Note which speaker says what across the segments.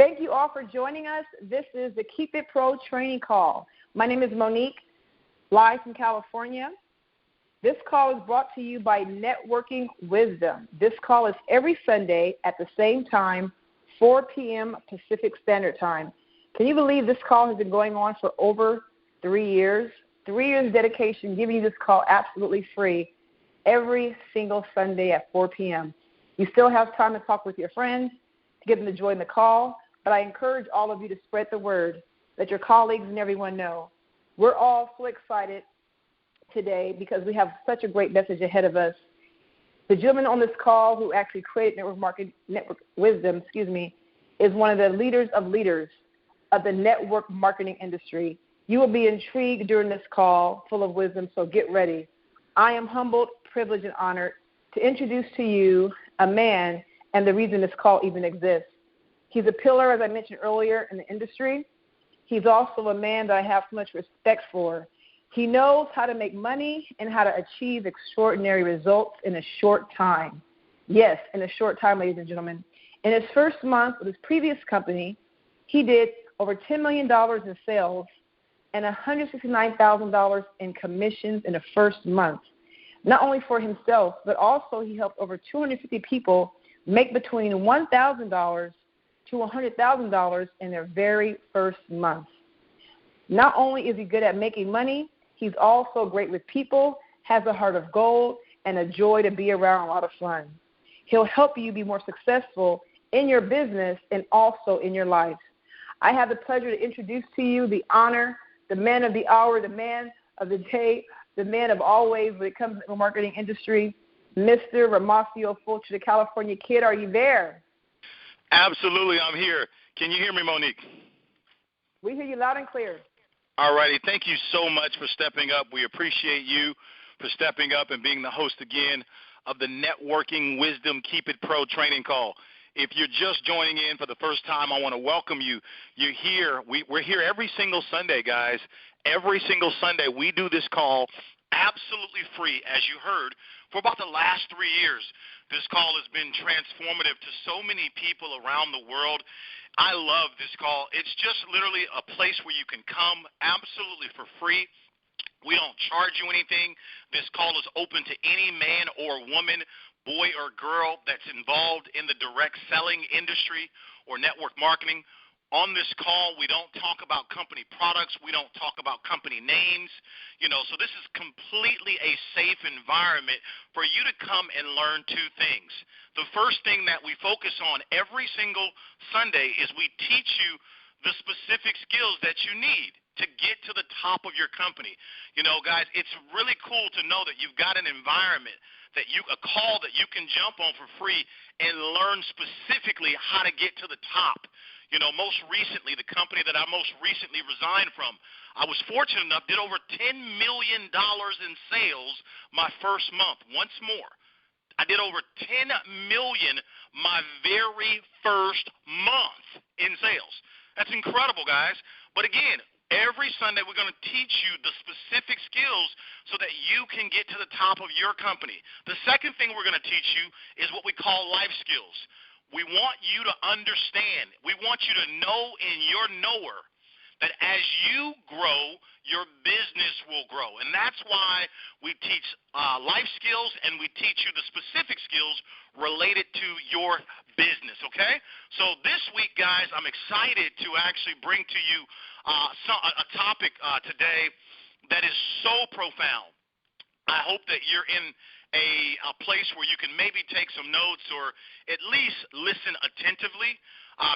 Speaker 1: Thank you all for joining us. This is the Keep It Pro training call. My name is Monique, live from California. This call is brought to you by Networking Wisdom. This call is every Sunday at the same time, 4 p.m. Pacific Standard Time. Can you believe this call has been going on for over 3 years? 3 years dedication, giving you this call absolutely free every single Sunday at 4 p.m. You still have time to talk with your friends, to get them to join the call, but I encourage all of you to spread the word, let your colleagues and everyone know. We're all so excited today because we have such a great message ahead of us. The gentleman on this call who actually created Network Wisdom, is one of the leaders of the network marketing industry. You will be intrigued during this call, full of wisdom, so get ready. I am humbled, privileged, and honored to introduce to you a man and the reason this call even exists. He's a pillar, as I mentioned earlier, in the industry. He's also a man that I have so much respect for. He knows how to make money and how to achieve extraordinary results in a short time. Yes, in a short time, ladies and gentlemen. In his first month with his previous company, he did over $10 million in sales and $169,000 in commissions in the first month. Not only for himself, but also he helped over 250 people make between $1,000 to $100,000 in their very first month. Not only is he good at making money, he's also great with people, has a heart of gold, and a joy to be around, a lot of fun. He'll help you be more successful in your business and also in your life. I have the pleasure to introduce to you the honor, the man of the hour, the man of the day, the man of always when it comes to the marketing industry, Mr. Romacio Fulcher, the California Kid. Are you there?
Speaker 2: Absolutely, I'm here. Can you hear me, Monique?
Speaker 1: We hear you loud and clear.
Speaker 2: All righty. Thank you so much for stepping up. We appreciate you for stepping up and being the host again of the Networking Wisdom Keep It Pro training call. If you're just joining in for the first time, I want to welcome you. You're here. We're here every single Sunday, guys. Every single Sunday we do this call absolutely free, as you heard, for about the last 3 years. This call has been transformative to so many people around the world. I love this call. It's just literally a place where you can come absolutely for free. We don't charge you anything. This call is open to any man or woman, boy or girl that's involved in the direct selling industry or network marketing. On this call, we don't talk about company products. We don't talk about company names. So this is completely a safe environment for you to come and learn two things. The first thing that we focus on every single Sunday is we teach you the specific skills that you need to get to the top of your company. Guys, it's really cool to know that you've got an environment a call that you can jump on for free and learn specifically how to get to the top. Most recently, the company that I most recently resigned from, I was fortunate enough, did over $10 million in sales my first month. Once more, I did over $10 million my very first month in sales. That's incredible, guys. But again, every Sunday we're going to teach you the specific skills so that you can get to the top of your company. The second thing we're going to teach you is what we call life skills. We want you to understand, we want you to know in your knower that as you grow, your business will grow. And that's why we teach life skills and we teach you the specific skills related to your business, okay? So this week, guys, I'm excited to actually bring to you a topic today that is so profound. I hope that you're in a place where you can maybe take some notes or at least listen attentively,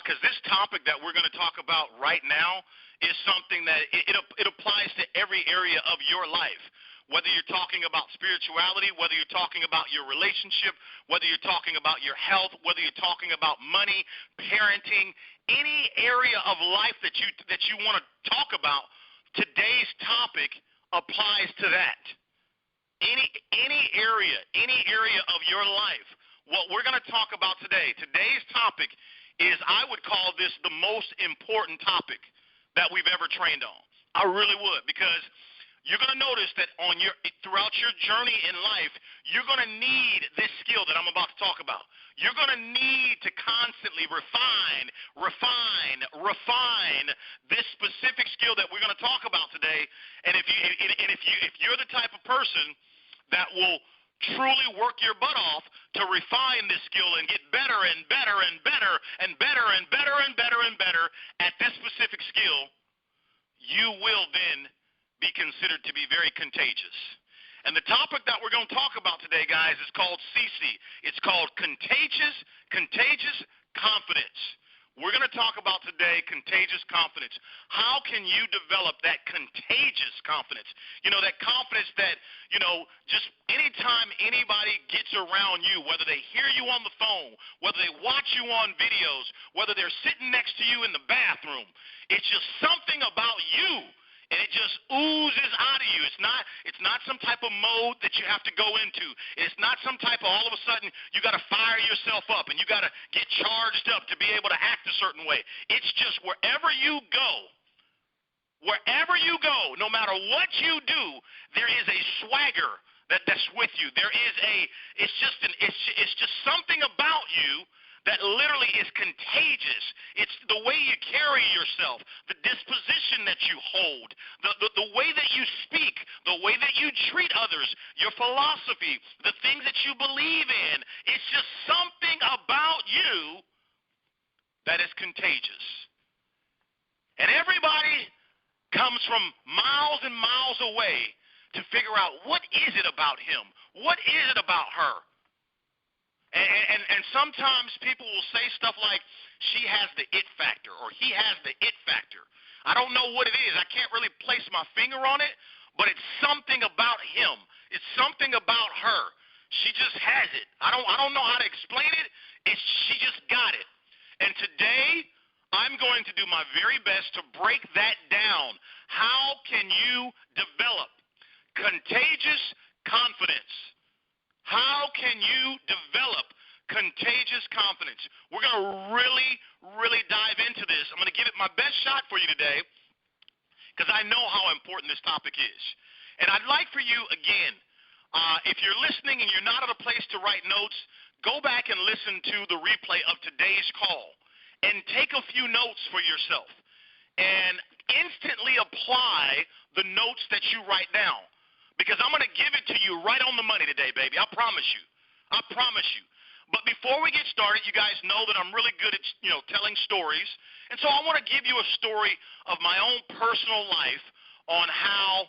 Speaker 2: because this topic that we're going to talk about right now is something that it applies to every area of your life. Whether you're talking about spirituality, whether you're talking about your relationship, whether you're talking about your health, whether you're talking about money, parenting, any area of life that you want to talk about, today's topic applies to that. Any area of your life. What we're going to talk about today's topic is, I would call this the most important topic that we've ever trained on. I really would, because you're going to notice that throughout your journey in life, you're going to need this skill that I'm about to talk about. You're going to need to constantly refine this specific skill that we're going to talk about today. And if you're the type of person that will truly work your butt off to refine this skill and get better and better and better and better and better and better and better at this specific skill, you will then be considered to be very contagious. And the topic that we're going to talk about today, guys, is called CC. It's called contagious confidence. We're going to talk about today contagious confidence. How can you develop that contagious confidence? You know, that confidence that, you know, just anytime anybody gets around you, whether they hear you on the phone, whether they watch you on videos, whether they're sitting next to you in the bathroom, it's just something about you. And it just oozes out of you. It's not some type of mode that you have to go into. It's not some type of all of a sudden you got to fire yourself up and you got to get charged up to be able to act a certain way. It's just wherever you go, no matter what you do, there is a swagger that's with you. It's just something about you that literally is contagious. It's the way you carry yourself, the disposition that you hold, the way that you speak, the way that you treat others, your philosophy, the things that you believe in. It's just something about you that is contagious. And everybody comes from miles and miles away to figure out what is it about him? What is it about her? And sometimes people will say stuff like, she has the it factor, or he has the it factor. I don't know what it is. I can't really place my finger on it, but it's something about him. It's something about her. She just has it. I don't know how to explain it. She just got it. And today, I'm going to do my very best to break that down. How can you develop contagious confidence? How can you develop contagious confidence? We're going to really dive into this. I'm going to give it my best shot for you today because I know how important this topic is. And I'd like for you, again, if you're listening and you're not at a place to write notes, go back and listen to the replay of today's call and take a few notes for yourself and instantly apply the notes that you write down. Because I'm going to give it to you right on the money today, baby. I promise you. I promise you. But before we get started, you guys know that I'm really good at, telling stories. And so I want to give you a story of my own personal life on how,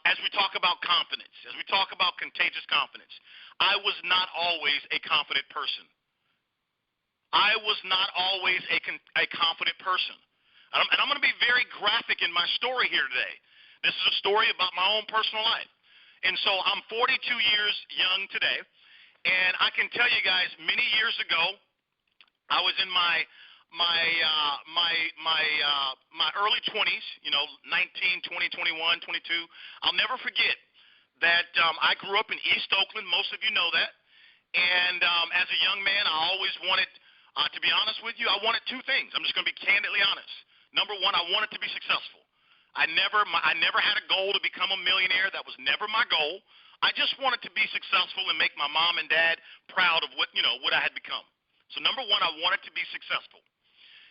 Speaker 2: as we talk about confidence, as we talk about contagious confidence, I was not always a confident person. I was not always a confident person. And I'm going to be very graphic in my story here today. This is a story about my own personal life. And so I'm 42 years young today, and I can tell you guys, many years ago, I was in my early 20s, 19, 20, 21, 22. I'll never forget that I grew up in East Oakland. Most of you know that. And as a young man, I always wanted, to be honest with you, I wanted two things. I'm just going to be candidly honest. Number one, I wanted to be successful. I never had a goal to become a millionaire. That was never my goal. I just wanted to be successful and make my mom and dad proud of what I had become. So number one, I wanted to be successful.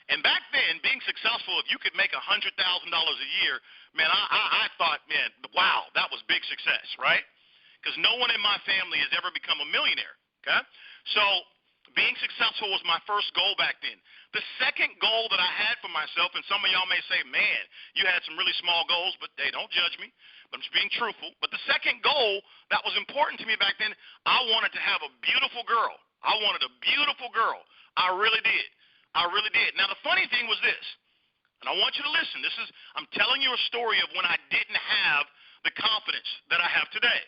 Speaker 2: And back then, being successful, if you could make $100,000 a year, man, I thought, man, wow, that was big success, right? Because no one in my family has ever become a millionaire, okay? So being successful was my first goal back then. The second goal that I had for myself, and some of y'all may say, man, you had some really small goals, but hey, don't judge me. I'm just being truthful. But the second goal that was important to me back then, I wanted to have a beautiful girl. I wanted a beautiful girl. I really did. I really did. Now, the funny thing was this, and I want you to listen. I'm telling you a story of when I didn't have the confidence that I have today.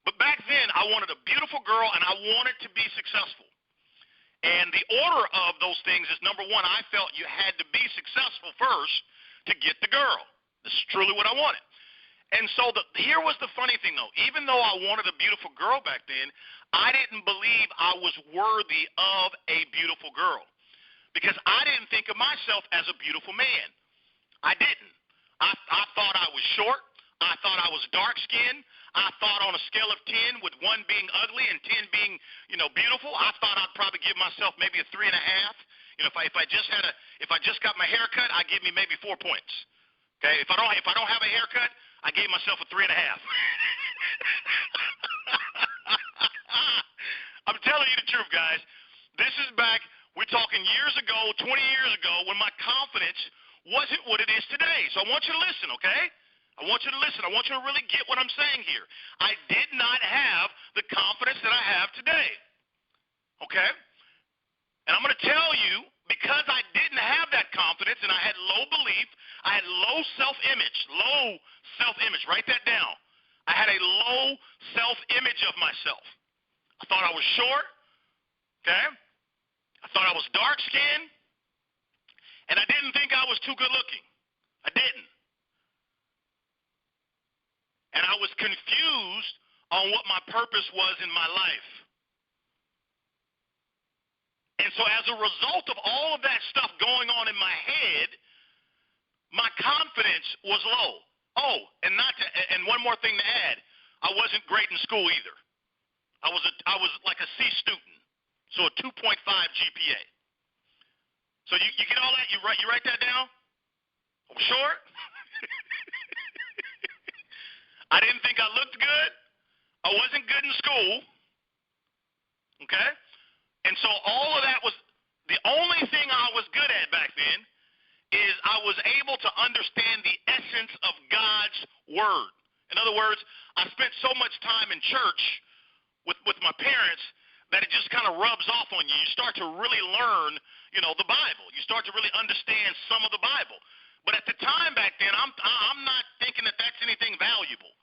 Speaker 2: But back then, I wanted a beautiful girl, and I wanted to be successful. And the order of those things is, number one, I felt you had to be successful first to get the girl. This is truly what I wanted. And so here was the funny thing, though. Even though I wanted a beautiful girl back then, I didn't believe I was worthy of a beautiful girl because I didn't think of myself as a beautiful man. I didn't. I thought I was short. I thought I was dark-skinned. I thought on a scale of 10, with 1 being ugly and 10 being, beautiful, I thought I'd probably give myself maybe a 3.5. If I just got my hair cut, I give me maybe 4 points. Okay, if I don't have a haircut, I gave myself a 3.5. I'm telling you the truth, guys. This is back. We're talking years ago, 20 years ago, when my confidence wasn't what it is today. So I want you to listen, okay? I want you to listen. I want you to really get what I'm saying here. I did not have the confidence that I have today, okay? And I'm going to tell you, because I didn't have that confidence and I had low belief, I had low self-image. Write that down. I had a low self-image of myself. I thought I was short, okay? I thought I was dark-skinned, and I didn't think I was too good-looking. I didn't. And I was confused on what my purpose was in my life. And so as a result of all of that stuff going on in my head, my confidence was low. Oh, and one more thing to add, I wasn't great in school either. I was like a C student, so a 2.5 GPA. So you get all that? You write that down? I'm short. I didn't think I looked good. I wasn't good in school. Okay? And so all of that was, the only thing I was good at back then is I was able to understand the essence of God's word. In other words, I spent so much time in church with my parents that it just kind of rubs off on you. You start to really learn, the Bible. You start to really understand some of the Bible. But at the time back then, I'm not thinking that that's anything valuable.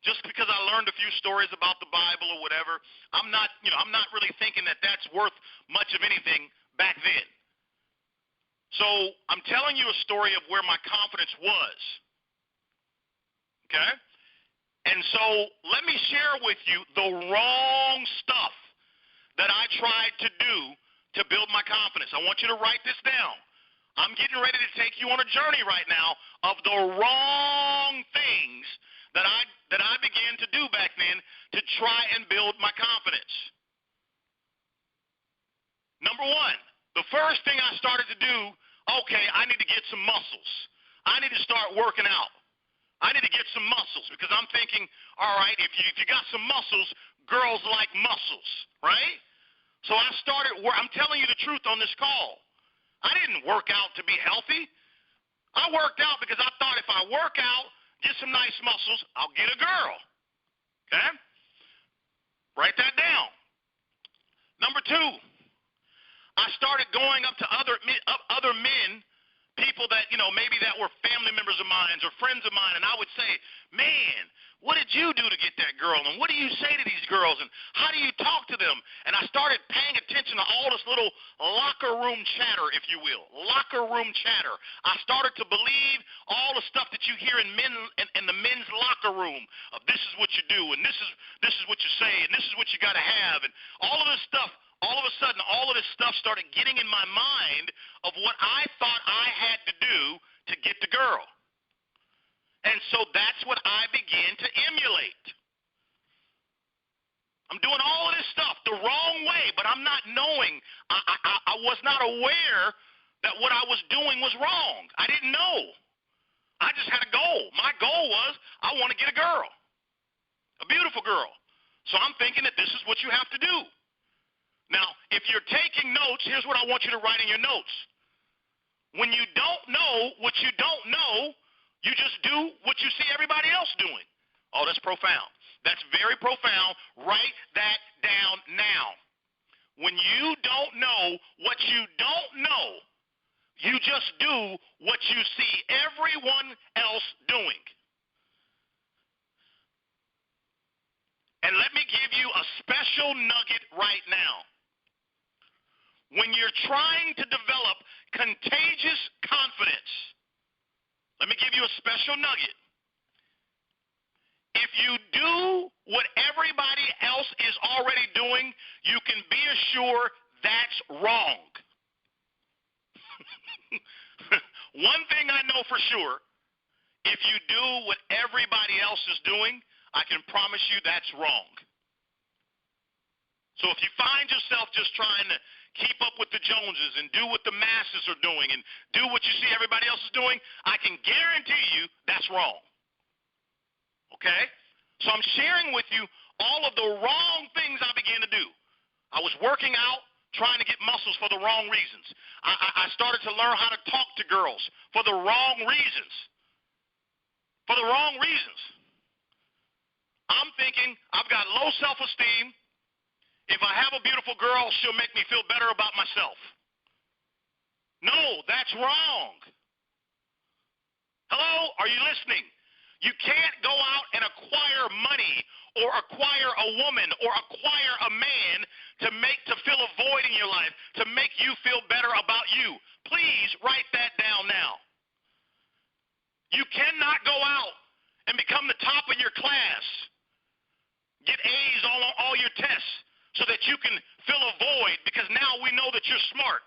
Speaker 2: Just because I learned a few stories about the Bible or whatever, I'm not really thinking that that's worth much of anything back then. So I'm telling you a story of where my confidence was. Okay? And so let me share with you the wrong stuff that I tried to do to build my confidence. I want you to write this down. I'm getting ready to take you on a journey right now of the wrong things that I began to do back then to try and build my confidence. Number one, the first thing I started to do, okay, I need to get some muscles. I need to start working out. I need to get some muscles because I'm thinking, all right, if you got some muscles, girls like muscles, right? So I started, I'm telling you the truth on this call. I didn't work out to be healthy. I worked out because I thought if I work out, get some nice muscles, I'll get a girl. Okay? Write that down. Number two, I started going up to other men, people that, maybe that were family members of mine or friends of mine, and I would say, man, what did you do to get that girl? And what do you say to these girls? And how do you talk to them? And I started paying attention to all this little locker room chatter, if you will. Locker room chatter. I started to believe all the stuff that you hear in the men's locker room of this is what you do, and this is what you say, and this is what you got to have, and all of this stuff. All of a sudden, all of this stuff started getting in my mind of what I thought I had to do to get the girl. And so that's what I began to emulate. I'm doing all of this stuff the wrong way, but I'm not knowing. I was not aware that what I was doing was wrong. I didn't know. I just had a goal. My goal was I want to get a girl, a beautiful girl. So I'm thinking that this is what you have to do. Now, if you're taking notes, here's what I want you to write in your notes. When you don't know what you don't know, you just do what you see everybody else doing. Oh, that's profound. That's very profound. Write that down now. When you don't know what you don't know, you just do what you see everyone else doing. And let me give you a special nugget right now. When you're trying to develop contagious confidence, let me give you a special nugget. If you do what everybody else is already doing, you can be assured that's wrong. One thing I know for sure, if you do what everybody else is doing, I can promise you that's wrong. So if you find yourself just trying to keep up with the Joneses and do what the masses are doing and do what you see everybody else is doing, I can guarantee you that's wrong. Okay? So I'm sharing with you all of the wrong things I began to do. I was working out, trying to get muscles for the wrong reasons. I started to learn how to talk to girls for the wrong reasons. For the wrong reasons. I'm thinking I've got low self-esteem. If I have a beautiful girl, she'll make me feel better about myself. No, that's wrong. Hello? Are you listening? You can't go out and acquire money or acquire a woman or acquire a man to fill a void in your life, to make you feel better about you. Please write that down now. You cannot go out and become the top of your class, get A's on all your tests so that you can fill a void, because now we know that you're smart.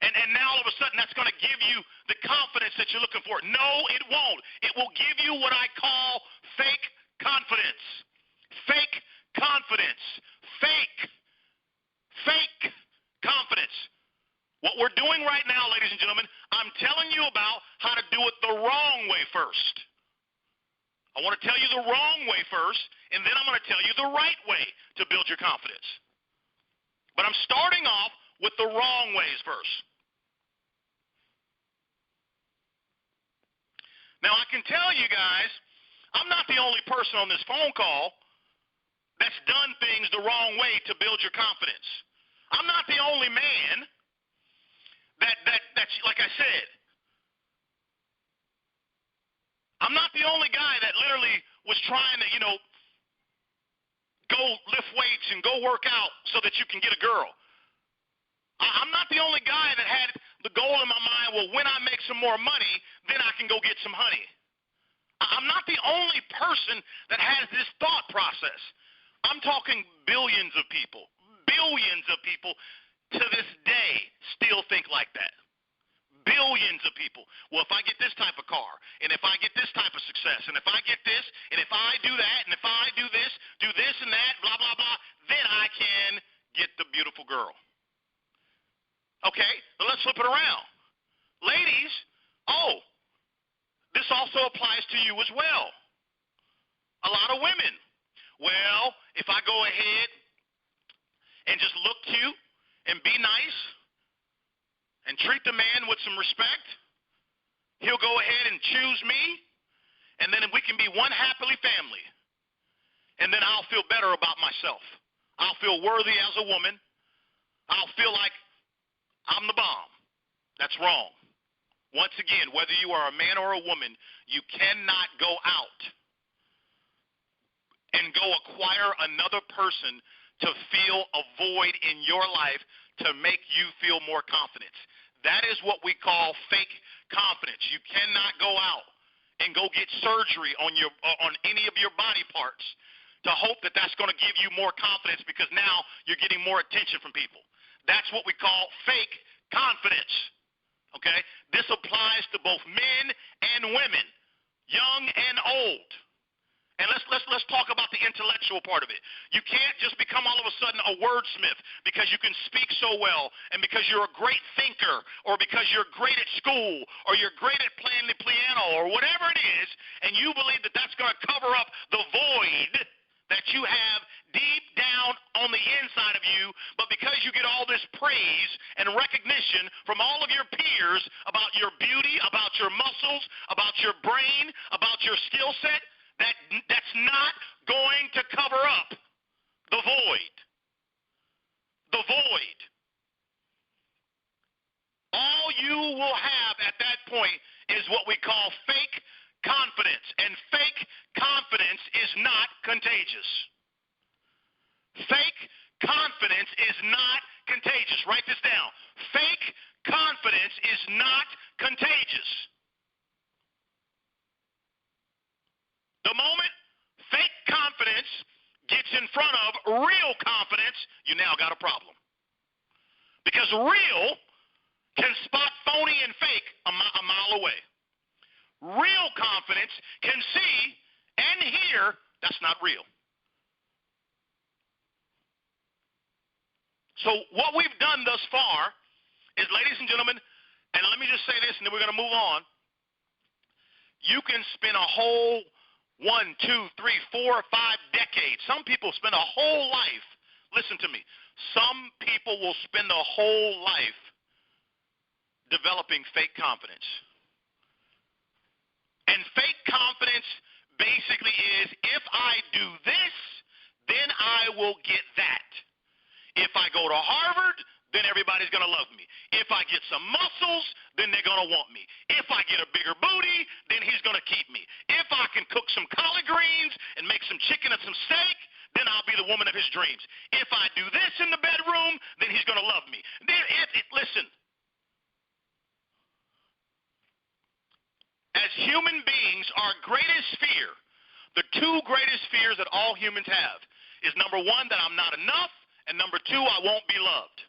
Speaker 2: And now all of a sudden that's going to give you the confidence that you're looking for. No, it won't. It will give you what I call fake confidence. Fake confidence. Fake confidence. What we're doing right now, ladies and gentlemen, I'm telling you about how to do it the wrong way first. I want to tell you the wrong way first, and then I'm going to tell you the right way to build your confidence. But I'm starting off with the wrong ways first. Now, I can tell you guys, I'm not the only person on this phone call that's done things the wrong way to build your confidence. I'm not the only man that's like I said. I'm not the only guy that literally was trying to, go lift weights and go work out so that you can get a girl. I'm not the only guy that had the goal in my mind, well, when I make some more money, then I can go get some honey. I'm not the only person that has this thought process. I'm talking billions of people to this day still think like that. Billions of people. Well, if I get this type of car, and if I get this type of success, and if I get this, and if I do that, and if I do this and that, blah, blah, blah, then I can get the beautiful girl. Okay, well, let's flip it around. Ladies, this also applies to you as well. A lot of women. Well, if I go ahead and just look cute and be nice and treat the man with some respect, he'll go ahead and choose me, and then we can be one happily family. And then I'll feel better about myself. I'll feel worthy as a woman. I'll feel like I'm the bomb. That's wrong. Once again, whether you are a man or a woman, you cannot go out and go acquire another person to fill a void in your life to make you feel more confidence. That is what we call fake confidence. You cannot go out and go get surgery on any of your body parts to hope that that's going to give you more confidence because now you're getting more attention from people. That's what we call fake confidence. Okay? This applies to both men and women, young and old. And let's talk about the intellectual part of it. You can't just become all of a sudden a wordsmith because you can speak so well and because you're a great thinker or because you're great at school or you're great at playing the piano or whatever it is, and you believe that that's going to cover up the void that you have deep down on the inside of you, but because you get all this praise and recognition from all of your peers about your beauty, about your muscles, about your brain, about your skill set, that's not going to cover up the void. The void. All you will have at that point is what we call fake confidence, and fake confidence is not contagious. Fake confidence is not contagious. Write this down. Fake confidence is not contagious. The moment fake confidence gets in front of real confidence, you now got a problem. Because real can spot phony and fake a mile away. Real confidence can see and hear That's not real. So what we've done thus far is, ladies and gentlemen, and let me just say this and then we're going to move on. You can spend a whole 1, 2, 3, 4, 5 decades. Some people spend a whole life. Listen to me. Some people will spend a whole life developing fake confidence. And fake confidence basically is, if I do this, then I will get that. If I go to Harvard, then everybody's going to love me. If I get some muscles, then they're going to want me. If I get a bigger booty, then he's going to keep me. If I can cook some collard greens and make some chicken and some steak, then I'll be the woman of his dreams. If I do this in the bedroom, then he's going to love me. Listen, as human beings, our greatest fear, the two greatest fears that all humans have, is number one, that I'm not enough, and number two, I won't be loved.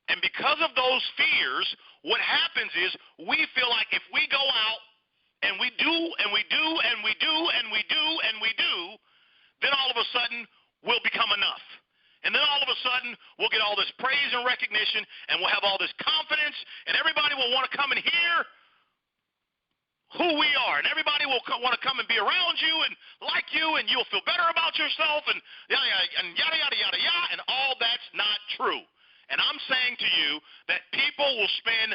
Speaker 2: And because of those fears, what happens is we feel like if we go out and we do and we do and we do and we do and we do, then all of a sudden we'll become enough. And then all of a sudden we'll get all this praise and recognition, and we'll have all this confidence, and everybody will want to come and hear who we are, and everybody will want to come and be around you and like you, and you'll feel better about yourself, and yada, yada, yada, yada, yada, and all that's not true. And I'm saying to you that people will spend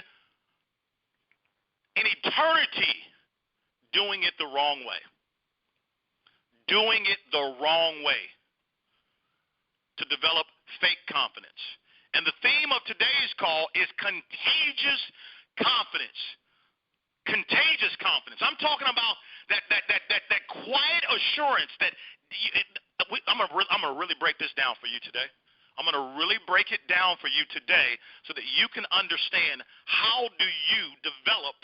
Speaker 2: an eternity doing it the wrong way. Doing it the wrong way to develop fake confidence. And the theme of today's call is contagious confidence. Contagious confidence. I'm talking about that quiet assurance that I'm gonna really break this down for you today. I'm going to really break it down for you today so that you can understand how do you develop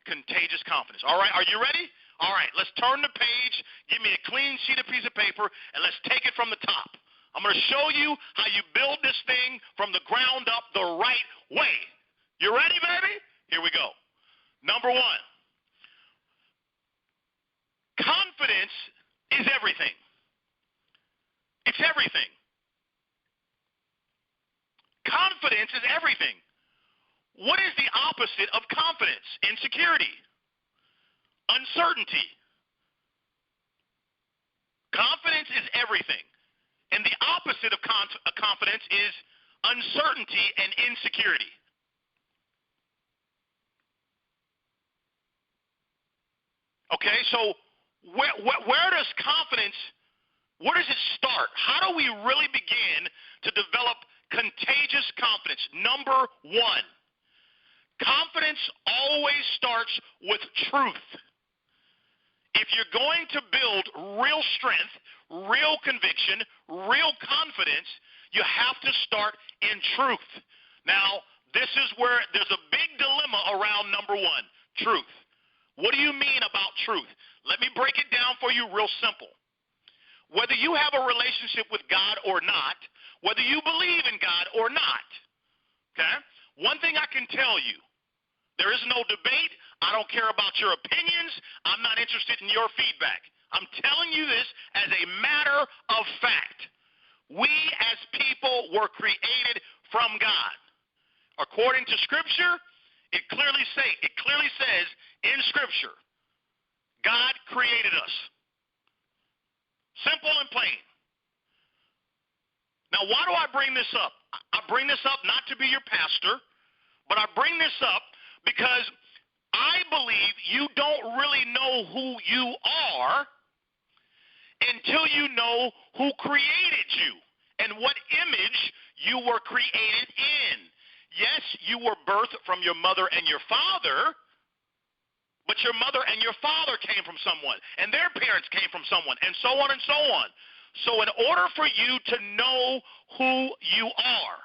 Speaker 2: contagious confidence. All right, are you ready? All right, let's turn the page. Give me a clean sheet of piece of paper, and let's take it from the top. I'm going to show you how you build this thing from the ground up the right way. You ready, baby? Here we go. Number one, confidence is everything. It's everything. Confidence is everything. What is the opposite of confidence? Insecurity. Uncertainty. Confidence is everything. And the opposite of confidence is uncertainty and insecurity. Okay, so where does confidence, where does it start? How do we really begin to develop contagious confidence? Number one, confidence always starts with truth. If you're going to build real strength, real conviction, real confidence, you have to start in truth. Now, this is where there's a big dilemma around number one, truth. What do you mean about truth? Let me break it down for you real simple. Whether you have a relationship with God or not, whether you believe in God or not, okay? One thing I can tell you, there is no debate. I don't care about your opinions. I'm not interested in your feedback. I'm telling you this as a matter of fact. We as people were created from God. According to Scripture, it clearly says in Scripture, God created us. Simple and plain. Now, why do I bring this up? I bring this up not to be your pastor, but I bring this up because I believe you don't really know who you are until you know who created you and what image you were created in. Yes, you were birthed from your mother and your father, but your mother and your father came from someone, and their parents came from someone, and so on and so on. So in order for you to know who you are,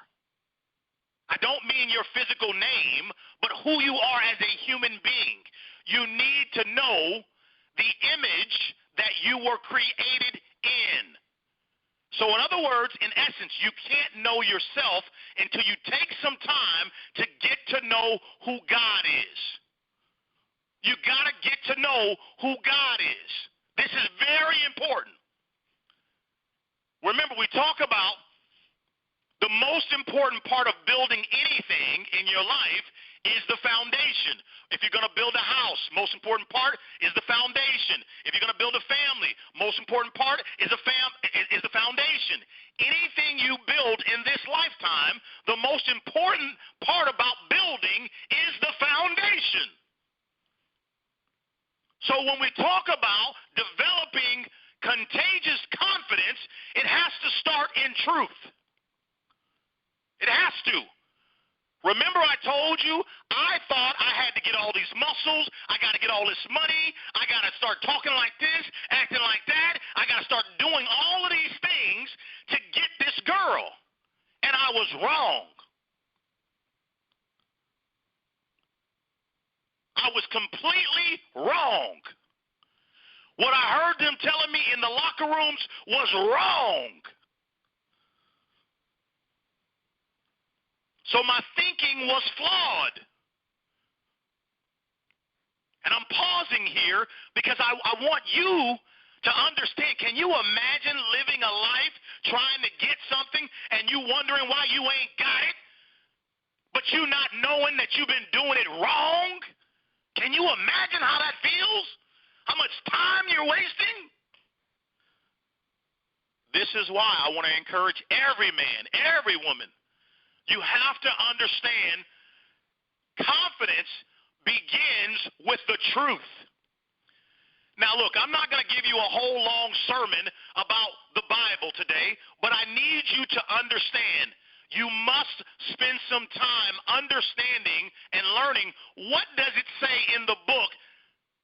Speaker 2: I don't mean your physical name, but who you are as a human being, you need to know the image that you were created in. So in other words, in essence, you can't know yourself until you take some time to get to know who God is. You got to get to know who God is. This is very important. Remember, we talk about the most important part of building anything in your life is the foundation. If you're going to build a house, most important part is the foundation. If you're going to build a family, most important part is the foundation. Anything you build in this lifetime, the most important part about building is the foundation. So when we talk about developing contagious confidence, it has to start in truth. It has to. Remember I told you, I thought I had to get all these muscles, I got to get all this money, I got to start talking like this, acting like that, I got to start doing all of these things to get this girl. And I was wrong. I was completely wrong. What I heard them telling me in the locker rooms was wrong. So my thinking was flawed. And I'm pausing here because I want you to understand. Can you imagine living a life trying to get something and you wondering why you ain't got it, but you not knowing that you've been doing it wrong? Can you imagine how that feels? How much time you're wasting? This is why I want to encourage every man, every woman. You have to understand confidence begins with the truth. Now, look, I'm not going to give you a whole long sermon about the Bible today, but I need you to understand you must spend some time understanding and learning what does it say in the book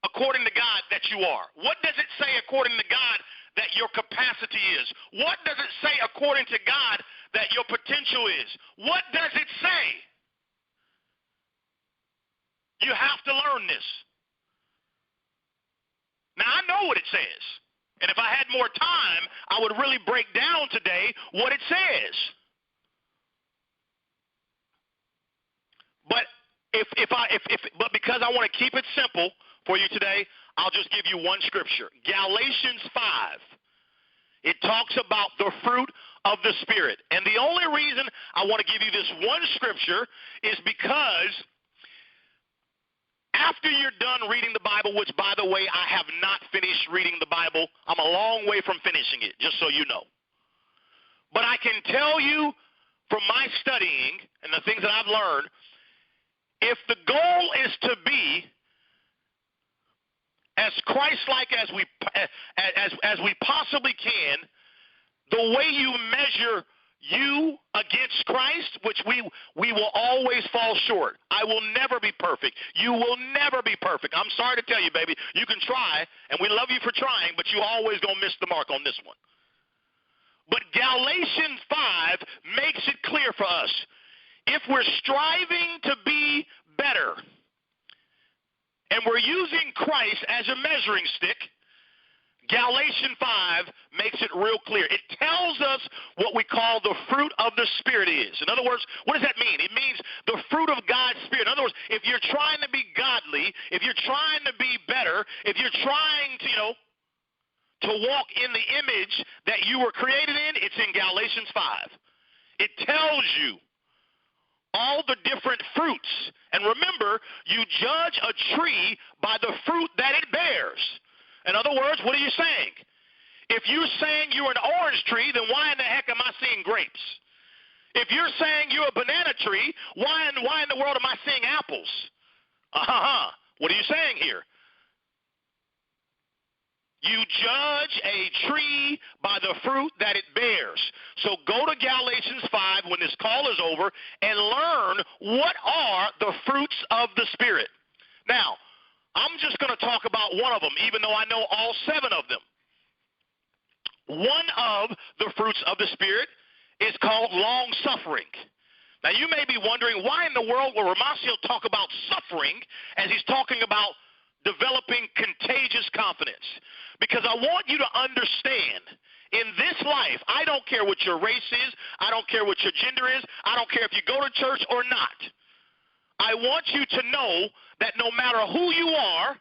Speaker 2: according to God that you are. What does it say according to God that your capacity is? What does it say according to God that your potential is? What does it say? You have to learn this. Now, I know what it says. And if I had more time, I would really break down today what it says. But but because I want to keep it simple for you today, I'll just give you one scripture. Galatians 5. It talks about the fruit of the Spirit. And the only reason I want to give you this one scripture is because after you're done reading the Bible, which, by the way, I have not finished reading the Bible. I'm a long way from finishing it, just so you know. But I can tell you from my studying and the things that I've learned, if the goal is to be as Christ-like as we possibly can, the way you measure you against Christ, which we will always fall short. I will never be perfect. You will never be perfect. I'm sorry to tell you, baby. You can try, and we love you for trying, but you always going to miss the mark on this one. But Galatians 5 makes it clear for us. If we're striving to be better, and we're using Christ as a measuring stick, Galatians 5 makes it real clear. It tells us what we call the fruit of the Spirit is. In other words, what does that mean? It means the fruit of God's Spirit. In other words, if you're trying to be godly, if you're trying to be better, if you're trying to walk in the image that you were created in, it's in Galatians 5. It tells you all the different fruits. And remember, you judge a tree by the fruit that it bears. In other words, what are you saying? If you're saying you're an orange tree, then why in the heck am I seeing grapes? If you're saying you're a banana tree, why in the world am I seeing apples? What are you saying here? You judge a tree by the fruit that it bears. So go to Galatians 5 when this call is over and learn what are the fruits of the Spirit. Now, I'm just going to talk about one of them, even though I know all 7 of them. One of the fruits of the Spirit is called long-suffering. Now, you may be wondering, why in the world will Romacio talk about suffering as he's talking about developing contagious confidence? Because I want you to understand, in this life, I don't care what your race is, I don't care what your gender is, I don't care if you go to church or not. I want you to know that no matter who you are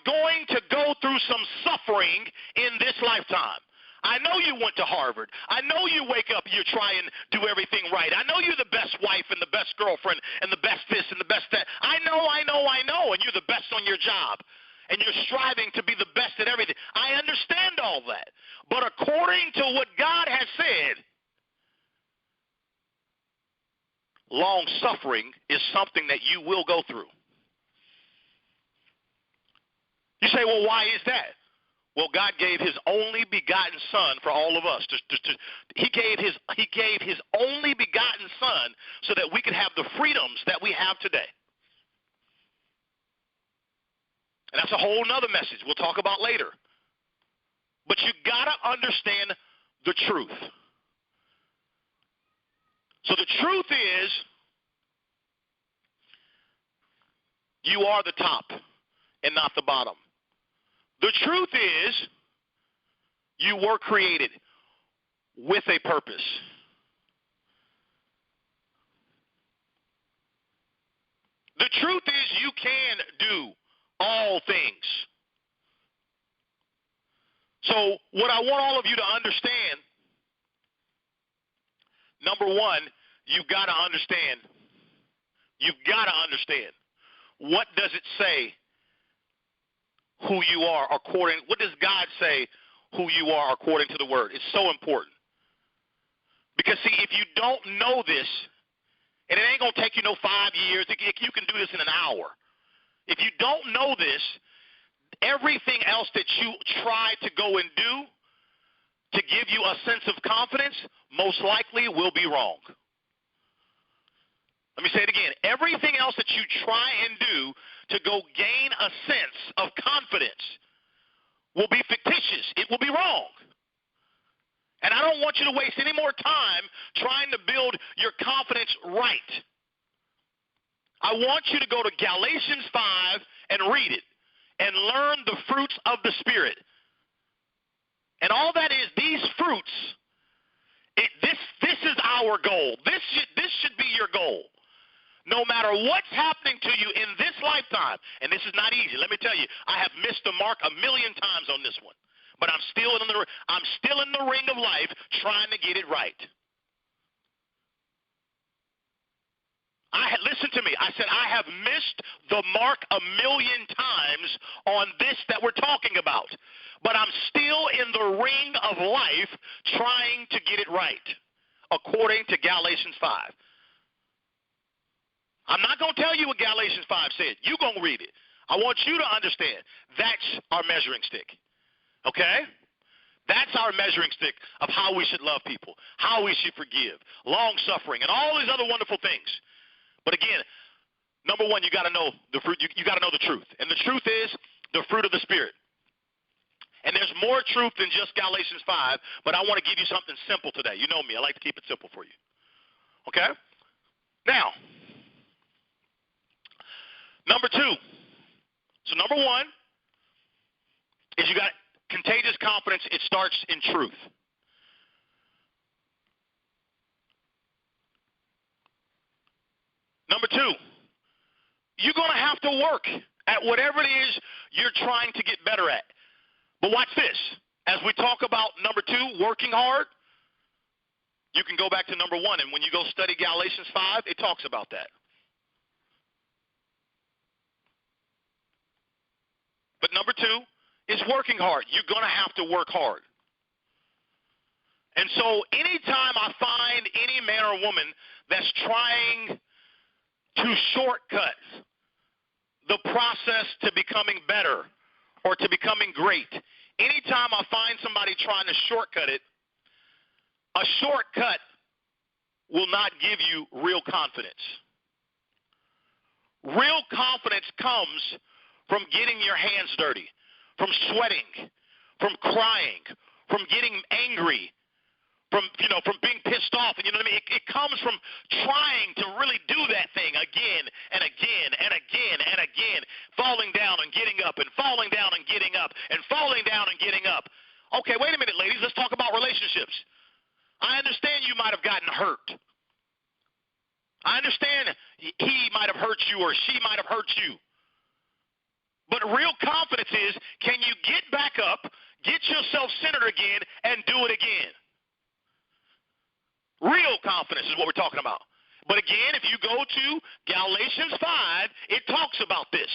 Speaker 2: going to go through some suffering in this lifetime. I know you went to Harvard. I know you wake up, you try and do everything right. I know you're the best wife and the best girlfriend and the best this and the best that. I know, and you're the best on your job. And you're striving to be the best at everything. I understand all that. But according to what God has said, long suffering is something that you will go through. You say, well, why is that? Well, God gave his only begotten son for all of us. He gave his only begotten son so that we could have the freedoms that we have today. And that's a whole nother message we'll talk about later. But you got to understand the truth. So the truth is, you are the top and not the bottom. The truth is, you were created with a purpose. The truth is, you can do all things. So what I want all of you to understand, number one, you've got to understand. What does it say who you are according, what does God say who you are according to the word? It's so important. Because see, if you don't know this, and it ain't going to take you 5 years, you can do this in an hour. If you don't know this, everything else that you try to go and do to give you a sense of confidence most likely will be wrong. Let me say it again. Everything else that you try and do to go gain a sense of confidence will be fictitious. It will be wrong. And I don't want you to waste any more time trying to build your confidence right. I want you to go to Galatians 5 and read it and learn the fruits of the Spirit. And all that is, these fruits, this is our goal. This should be your goal. No matter what's happening to you in this lifetime, and this is not easy. Let me tell you, I have missed the mark a million times on this one. But I'm still in the ring of life trying to get it right. Listen to me. I said I have missed the mark a million times on this that we're talking about. But I'm still in the ring of life trying to get it right, according to Galatians 5. I'm not going to tell you what Galatians 5 said. You're going to read it. I want you to understand that's our measuring stick. Okay? That's our measuring stick of how we should love people, how we should forgive, long-suffering, and all these other wonderful things. But again, number one, you got to know the fruit. You got to know the truth. And the truth is the fruit of the Spirit. And there's more truth than just Galatians 5, but I want to give you something simple today. You know me. I like to keep it simple for you. Okay? Now, number two. So number one is you got contagious confidence. It starts in truth. Number two, you're going to have to work at whatever it is you're trying to get better at. But watch this. As we talk about number two, working hard, you can go back to number one. And when you go study Galatians 5, it talks about that. But number two is working hard. You're going to have to work hard. And so anytime I find any man or woman that's trying to shortcut the process to becoming better or to becoming great, anytime I find somebody trying to shortcut it, a shortcut will not give you real confidence. Real confidence comes from getting your hands dirty, from sweating, from crying, from getting angry, from being pissed off. And you know what I mean? It comes from trying to really do that thing again and again and again and again, falling down and getting up and falling down and getting up and falling down and getting up. Okay, wait a minute, ladies. Let's talk about relationships. I understand you might have gotten hurt. I understand he might have hurt you or she might have hurt you. But real confidence is, can you get back up, get yourself centered again, and do it again? Real confidence is what we're talking about. But again, if you go to Galatians 5, it talks about this.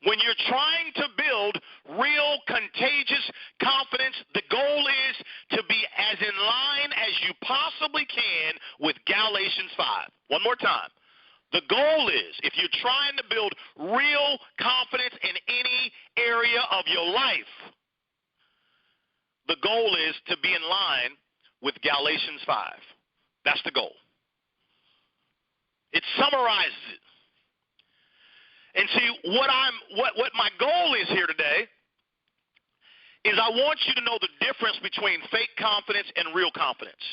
Speaker 2: When you're trying to build real contagious confidence, the goal is to be as in line as you possibly can with Galatians 5. One more time. The goal is, if you're trying to build real confidence in any area of your life, the goal is to be in line with Galatians 5. That's the goal. It summarizes it. And see, what my goal is here today is I want you to know the difference between fake confidence and real confidence.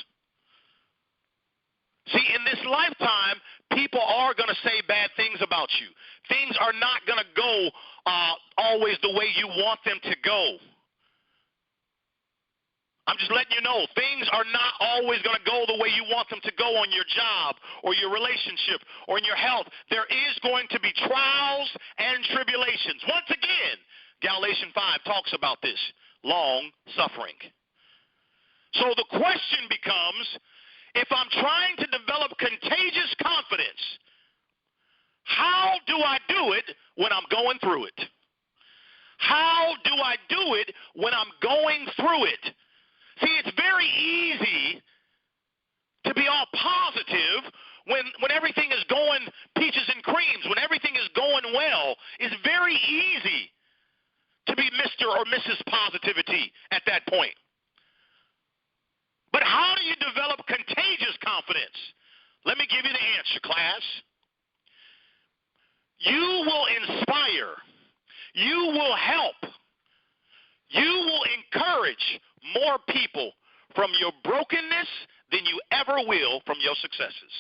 Speaker 2: See, in this lifetime, people are going to say bad things about you. Things are not going to go always the way you want them to go. I'm just letting you know, things are not always going to go the way you want them to go on your job or your relationship or in your health. There is going to be trials and tribulations. Once again, Galatians 5 talks about this, long suffering. So the question becomes, if I'm trying to develop contagious confidence, how do I do it when I'm going through it? How do I do it when I'm going through it? See, it's very easy to be all positive when everything is going peaches and creams, when everything is going well. It's very easy to be Mr. or Mrs. Positivity at that point. But how do you develop contagious confidence? Let me give you the answer, class. You will inspire. You will help. You will encourage more people from your brokenness than you ever will from your successes.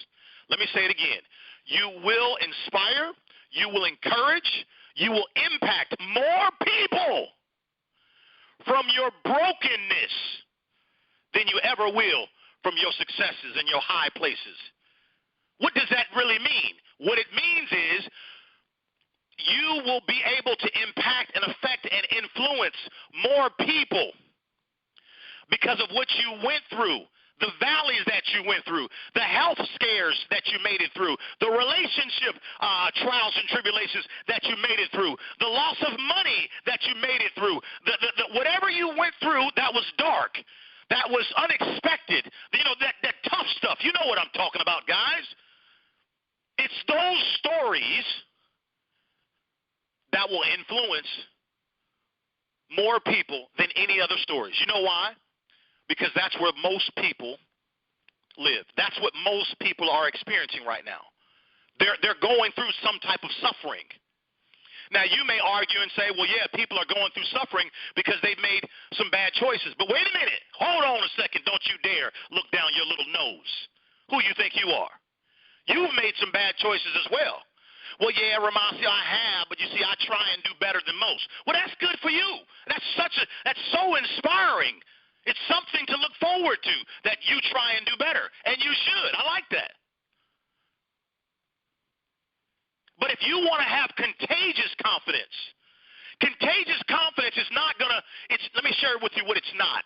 Speaker 2: Let me say it again. You will inspire, you will encourage, you will impact more people from your brokenness than you ever will from your successes and your high places. What does that really mean? What it means is you will be able to impact and affect and influence more people because of what you went through, the valleys that you went through, the health scares that you made it through, the relationship trials and tribulations that you made it through, the loss of money that you made it through, whatever you went through that was dark, that was unexpected, that tough stuff. You know what I'm talking about, guys. It's those stories that will influence more people than any other stories. You know why? Because that's where most people live. That's what most people are experiencing right now. They're going through some type of suffering. Now, you may argue and say, well, yeah, people are going through suffering because they've made some bad choices. But wait a minute. Hold on a second. Don't you dare look down your little nose. Who you think you are? You've made some bad choices as well. Well, yeah, Romacio, I have, but you see, I try and do better than most. Well, that's good for you. That's so inspiring. It's something to look forward to, that you try and do better, and you should. I like that. But if you want to have contagious confidence is not going to, let me share with you what it's not.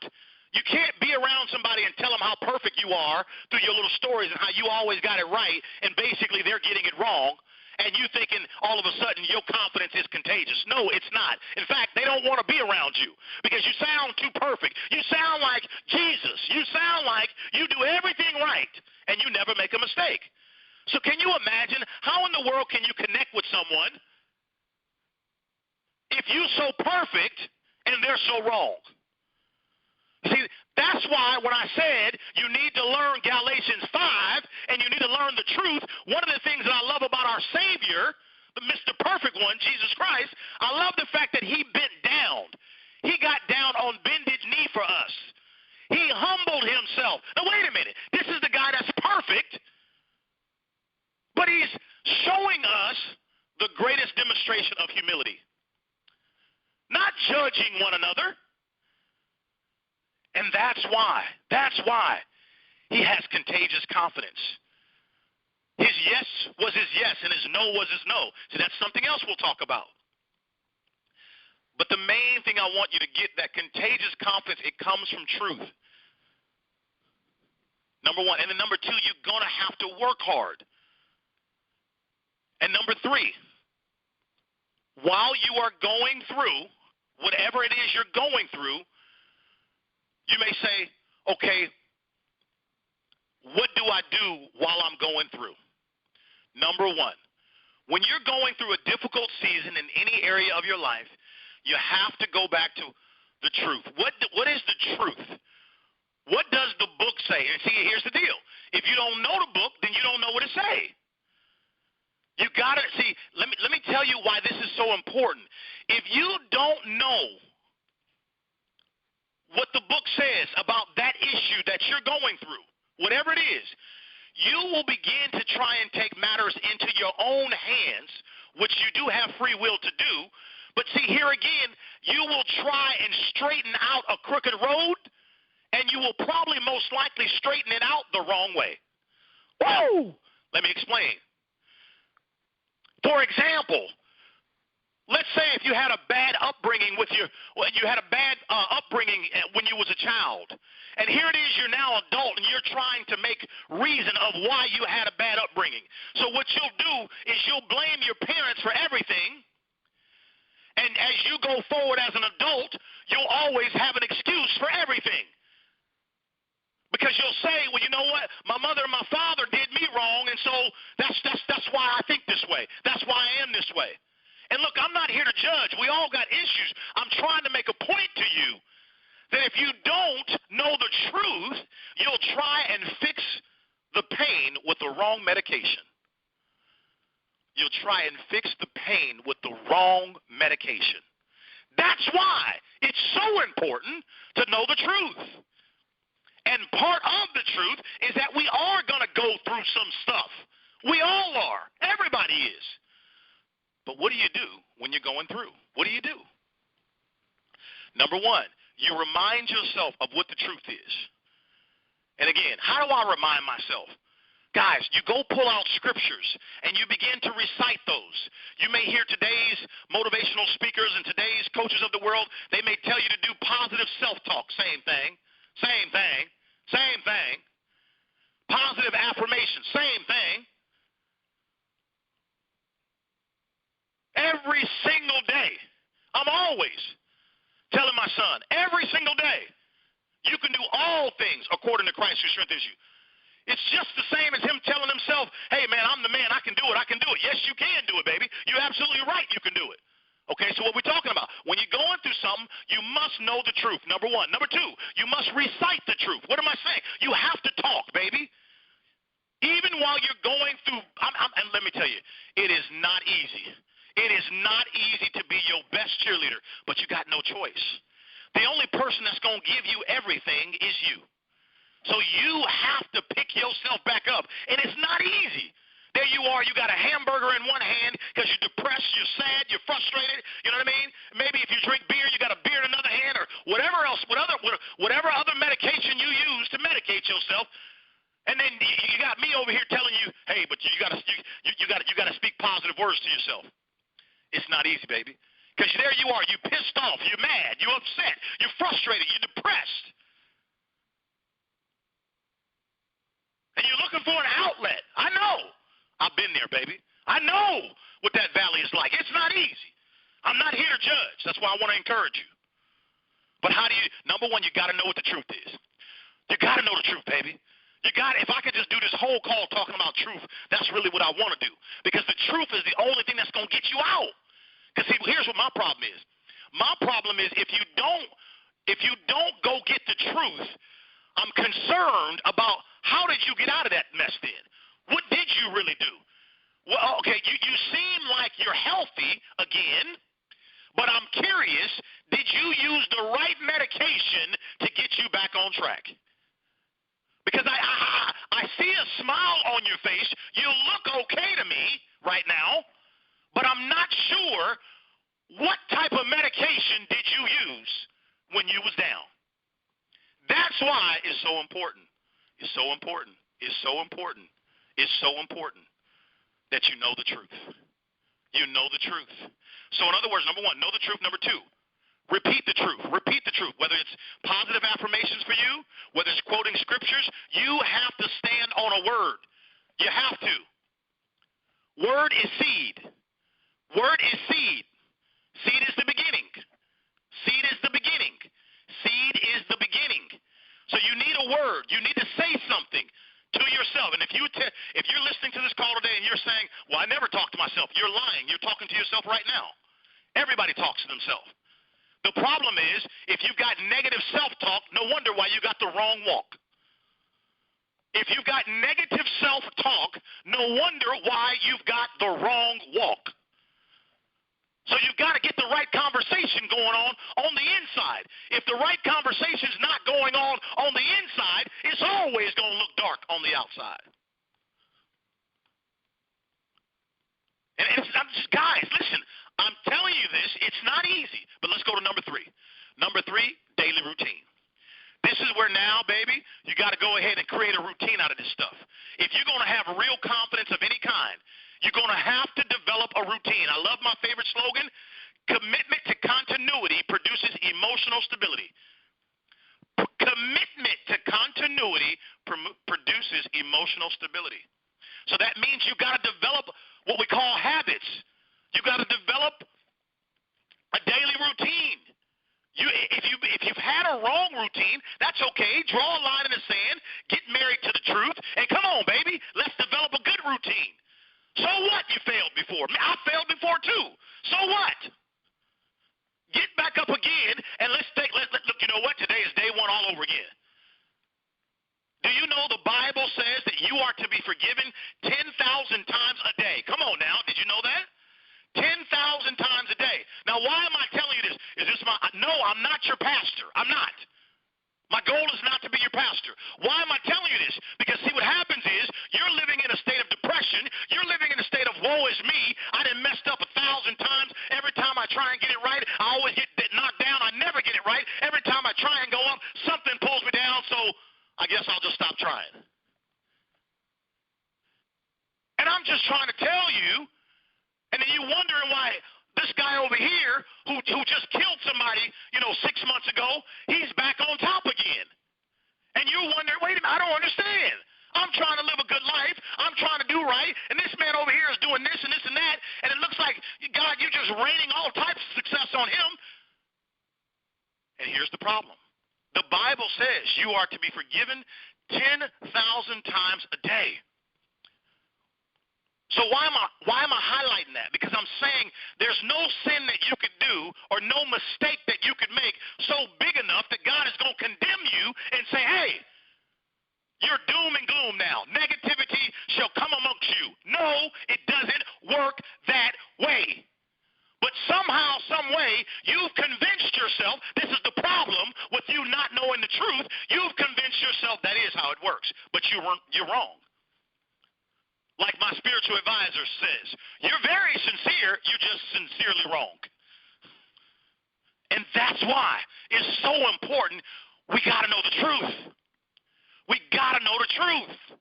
Speaker 2: You can't be around somebody and tell them how perfect you are through your little stories and how you always got it right, and basically they're getting it wrong. And you thinking all of a sudden your confidence is contagious. No, it's not. In fact, they don't want to be around you because you sound too perfect. You sound like Jesus. You sound like you do everything right and you never make a mistake. So can you imagine how in the world can you connect with someone if you're so perfect and they're so wrong? See, that's why when I said you need to learn Galatians 5 and you need to learn the truth, one of the things that I love about our Savior, the Mr. Perfect One, Jesus Christ, I love the fact that he bent down. He got down on bended knee for us. He humbled himself. Now, wait a minute. This is the guy that's perfect, but he's showing us the greatest demonstration of humility. Not judging one another. And that's why he has contagious confidence. His yes was his yes and his no was his no. So that's something else we'll talk about. But the main thing I want you to get, that contagious confidence, it comes from truth. Number one. And then number two, you're going to have to work hard. And number three, while you are going through whatever it is you're going through, you may say, okay, what do I do while I'm going through? Number one, when you're going through a difficult season in any area of your life, you have to go back to the truth. What is the truth? What does the book say? And see, here's the deal. If you don't know the book, then you don't know what it say. You got to see, let me tell you why this is so important. If you don't know what the book says about that issue that you're going through, whatever it is, you will begin to try and take matters into your own hands, which you do have free will to do. But see, here again, you will try and straighten out a crooked road, and you will probably most likely straighten it out the wrong way. Whoa! Let me explain. For example, let's say if you had a bad upbringing upbringing when you was a child, and here it is, you're now adult, and you're trying to make reason of why you had a bad upbringing. So what you'll do is you'll blame your parents for everything, and as you go forward as an adult, you'll always have an excuse for everything. Because you'll say, well, you know what? My mother and my father did me wrong, and so that's why I think this way. That's why I am this way. And look, I'm not here to judge. We all got issues. I'm trying to make a point to you that if you don't know the truth, you'll try and fix the pain with the wrong medication. You'll try and fix the pain with the wrong medication. That's why it's so important to know the truth. And part of the truth is that we are going to go through some stuff. We all are. Everybody is. But what do you do when you're going through? What do you do? Number one, you remind yourself of what the truth is. And again, how do I remind myself? Guys, you go pull out scriptures and you begin to recite those. You may hear today's motivational speakers and today's coaches of the world. They may tell you to do positive self-talk. Same thing. Same thing. Same thing. Positive affirmation. Same thing. Every single day, I'm always telling my son, every single day, you can do all things according to Christ who strengthens you. It's just the same as him telling himself, hey, man, I'm the man. I can do it. I can do it. Yes, you can do it, baby. You're absolutely right. You can do it. Okay, so what we're talking about, when you're going through something, you must know the truth, number one. Number two, you must recite the truth. What am I saying? You have to talk, baby. Even while you're going through, and let me tell you, it is not easy. It is not easy to be your best cheerleader, but you got no choice. The only person that's going to give you everything is you. So you have to pick yourself back up, and it's not easy. There you are, you got a hamburger in one hand because you're depressed, you're sad, you're frustrated, you know what I mean? Maybe if you drink beer, you got a beer in another hand or whatever else, whatever other medication you use to medicate yourself. And then you got me over here telling you, hey, but you got to speak positive words to yourself. It's not easy, baby. Because there you are, you pissed off, you're mad, you're upset, you're frustrated, you're depressed. And you're looking for an outlet. I know. I've been there, baby. I know what that valley is like. It's not easy. I'm not here to judge. That's why I want to encourage you. But how do you, number one, you got to know what the truth is. You got to know the truth, baby. If I could just do this whole call talking about truth, that's really what I want to do. Because the truth is the only thing that's going to get you out. Because see, here's what my problem is. My problem is if you don't go get the truth, I'm concerned about how did you get out of that mess then? What did you really do? Well, okay, you seem like you're healthy again, but I'm curious, did you use the right medication to get you back on track? Because I see a smile on your face. You look okay to me right now, but I'm not sure what type of medication did you use when you was down. That's that's why it's so important. It's so important. It's so important. It's so important that you know the truth. You know the truth. So in other words, number one, know the truth. Number two, repeat the truth. Repeat the truth. Whether it's positive affirmations for you, whether it's quoting scriptures, you have to stand on a word. You have to. Word is seed. Word is seed. Seed is the beginning. Seed is the beginning. Seed is the beginning. So you need a word. You need to say something to yourself. And if you're listening to this call today and you're saying, well, I never talk to myself, you're lying. You're talking to yourself right now. Everybody talks to themselves. The problem is, if you've got negative self-talk, no wonder why you got the wrong walk. If you've got negative self-talk, no wonder why you've got the wrong walk. So you've got to get the right conversation going on the inside. If the right conversation's not going on the inside, it's always going to look dark on the outside. And guys, listen, I'm telling you this, it's not easy. But let's go to number three. Number three, daily routine. This is where now, baby, you got to go ahead and create a routine out of this stuff. If you're going to have real confidence of any kind, you're going to have to develop a routine. I love my favorite slogan, commitment to continuity produces emotional stability. Commitment to continuity produces emotional stability. So that means you've got to develop what we call habits. You've got to develop a daily routine. If you've had a wrong routine, that's okay. Draw a line in the sand, get married to the truth, and come on, baby, let's develop a good routine. So what? You failed before. I failed before too. So what? Get back up again, and let's look, you know what? Today is day one all over again. Do you know the Bible says that you are to be forgiven 10,000 times a day? Come on now. Did you know that? 10,000 times a day. Now, why am I telling you this? No, I'm not your pastor. I'm not. My goal is not to be your pastor. Why am I telling you this? Because, see, what happens is you're living in a state of depression. You're living in a state of woe is me. I done messed up 1,000 times. Every time I try and get it right, I always get knocked down. I never get it right. Every time I try and go up, something pulls me down, so I guess I'll just stop trying. And I'm just trying to tell you, and then you're wondering why this guy over here who just killed somebody, 6 months ago, he's back on top again. And you're wondering, wait a minute, I don't understand. I'm trying to live a good life. I'm trying to do right. And this man over here is doing this and this and that. And it looks like, God, you're just raining all types of success on him. And here's the problem. The Bible says you are to be forgiven 10,000 times a day. So why am I highlighting that? Because I'm saying there's no sin that you could do or no mistake that you could make so big enough that God is going to condemn you and say, hey, you're doom and gloom now. Negativity shall come amongst you. No, it doesn't work that way. But somehow, some way, you've convinced yourself, this is the problem with you not knowing the truth, you've convinced yourself that is how it works. But you're wrong. Like my spiritual advisor says, you're very sincere, you're just sincerely wrong. And that's why it's so important we got to know the truth. We got to know the truth.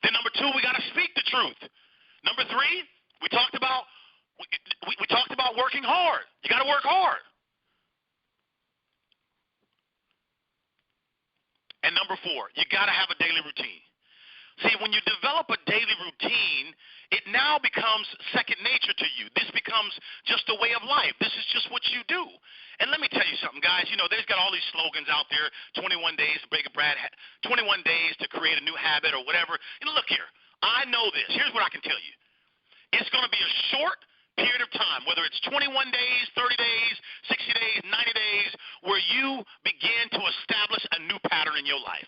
Speaker 2: Then number two, we got to speak the truth. Number three, we talked about working hard. You got to work hard. And number four, you got to have a daily routine. See, when you develop a daily routine, it now becomes second nature to you. This becomes just a way of life. This is just what you do. And let me tell you something, guys. They've got all these slogans out there, 21 days to break a bad 21 days to create a new habit or whatever. Look here. I know this. Here's what I can tell you. It's going to be a short period of time, whether it's 21 days, 30 days, 60 days, 90 days, where you begin to establish a new pattern in your life.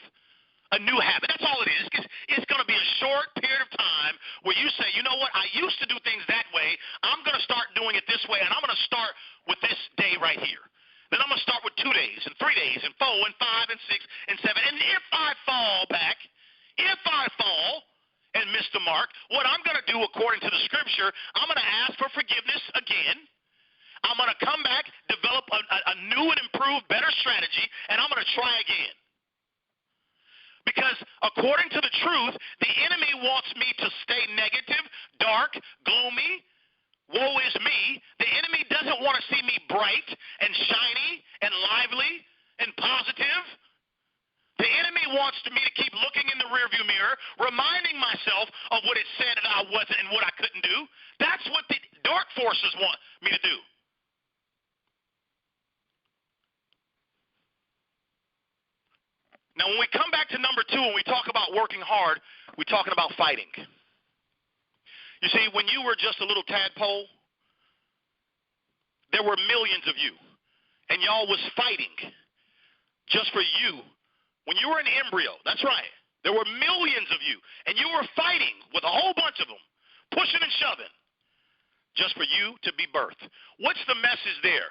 Speaker 2: A new habit. That's all it is. It's going to be a short period of time where you say, you know what, I used to do things that way. I'm going to start doing it this way, and I'm going to start with this day right here. Then I'm going to start with 2 days and 3 days and 4 and 5 and 6 and 7. And if I fall and miss the mark, what I'm going to do according to the scripture, I'm going to ask for forgiveness again. I'm going to come back, develop a a new and improved, better strategy, and I'm going to try again. Because according to the truth, the enemy wants me to stay negative, dark, gloomy, woe is me. The enemy doesn't want to see me bright and shiny and lively and positive. The enemy wants me to keep looking in the rearview mirror, reminding myself of what it said that I wasn't and what I couldn't do. That's what the dark forces want me to do. Now, when we come back to number 2, when we talk about working hard, we're talking about fighting. You see, when you were just a little tadpole, there were millions of you, and y'all was fighting just for you. When you were an embryo, that's right, there were millions of you, and you were fighting with a whole bunch of them, pushing and shoving, just for you to be birthed. What's the message there?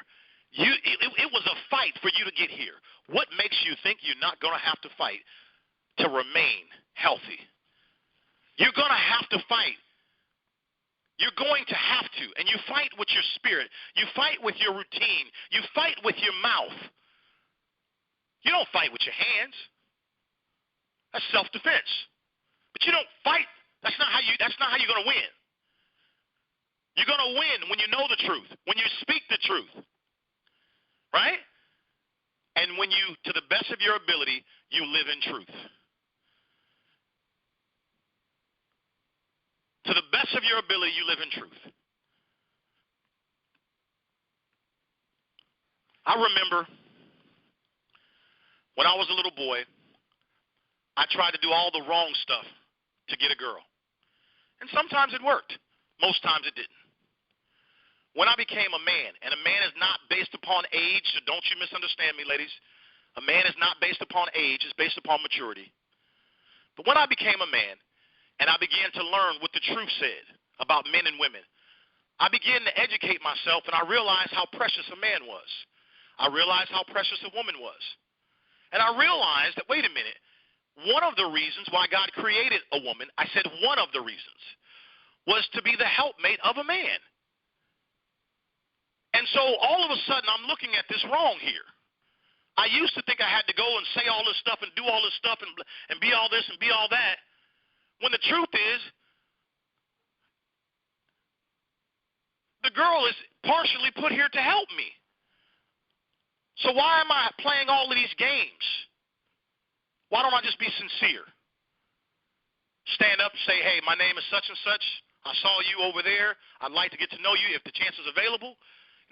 Speaker 2: It was a fight for you to get here. What makes you think you're not going to have to fight to remain healthy? You're going to have to fight. You're going to have to. And you fight with your spirit. You fight with your routine. You fight with your mouth. You don't fight with your hands. That's self-defense. But you don't fight. That's not how you're going to win. You're going to win when you know the truth, when you speak the truth. Right? And when you, to the best of your ability, you live in truth. To the best of your ability, you live in truth. I remember when I was a little boy, I tried to do all the wrong stuff to get a girl. And sometimes it worked. Most times it didn't. When I became a man, and a man is not based upon age, so don't you misunderstand me, ladies. A man is not based upon age, it's based upon maturity. But when I became a man, and I began to learn what the truth said about men and women, I began to educate myself, and I realized how precious a man was. I realized how precious a woman was. And I realized that, wait a minute, one of the reasons why God created a woman, I said one of the reasons, was to be the helpmate of a man. And so all of a sudden I'm looking at this wrong here. I used to think I had to go and say all this stuff and do all this stuff and be all this and be all that, when the truth is the girl is partially put here to help me. So why am I playing all of these games? Why don't I just be sincere? Stand up and say, hey, my name is such and such. I saw you over there. I'd like to get to know you if the chance is available.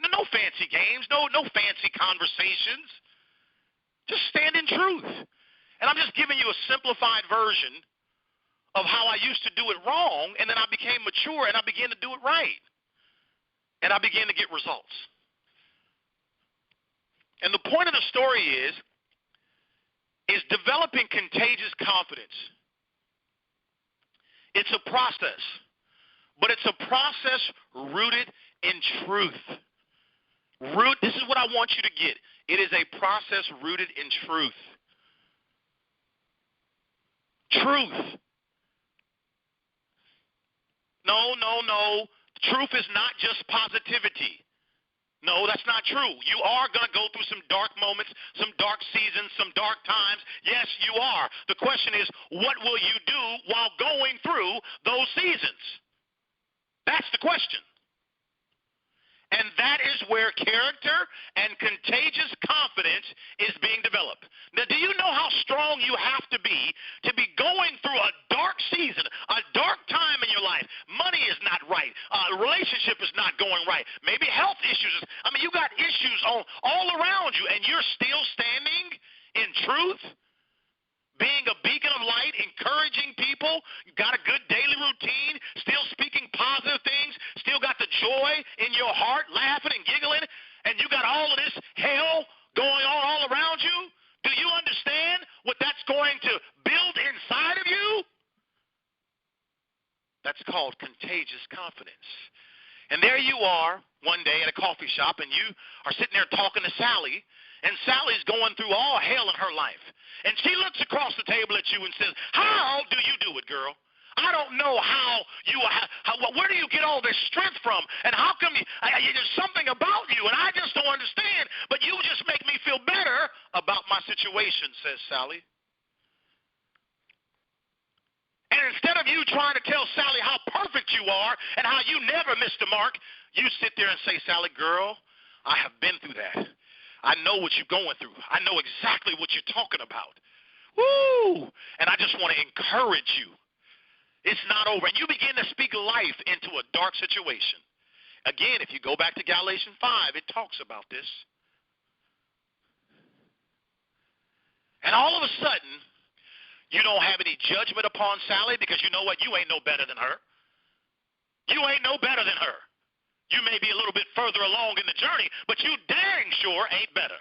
Speaker 2: No fancy games, no fancy conversations. Just stand in truth. And I'm just giving you a simplified version of how I used to do it wrong, and then I became mature, and I began to do it right. And I began to get results. And the point of the story is developing contagious confidence. It's a process, but it's a process rooted in truth. This is what I want you to get. It is a process rooted in truth. Truth. No. Truth is not just positivity. No, that's not true. You are going to go through some dark moments, some dark seasons, some dark times. Yes, you are. The question is, what will you do while going through those seasons? That's the question. And that is where character and contagious confidence is being developed. Now, do you know how strong you have to be going through a dark season, a dark time in your life? Money is not right. Relationship is not going right. Maybe health issues. You got issues all around you, and you're still standing in truth, being a beacon of light, encouraging people. You got a good daily routine, still speaking positive things, still got the joy in your heart, laughing and giggling, and you got all of this hell going on all around you. Do you understand what that's going to build inside of you? That's called contagious confidence. And there you are one day at a coffee shop, and you are sitting there talking to Sally, and Sally's going through all hell in her life. And she looks across the table at you and says, how do you do it, girl? I don't know where do you get all this strength from? And how come there's something about you, and I just don't understand. But you just situation, says Sally. And instead of you trying to tell Sally how perfect you are and how you never missed the mark, you sit there and say, Sally, girl, I have been through that. I know what you're going through. I know exactly what you're talking about. Woo! And I just want to encourage you. It's not over. And you begin to speak life into a dark situation. Again, if you go back to Galatians 5, it talks about this. And all of a sudden, you don't have any judgment upon Sally because you know what? You ain't no better than her. You ain't no better than her. You may be a little bit further along in the journey, but you dang sure ain't better.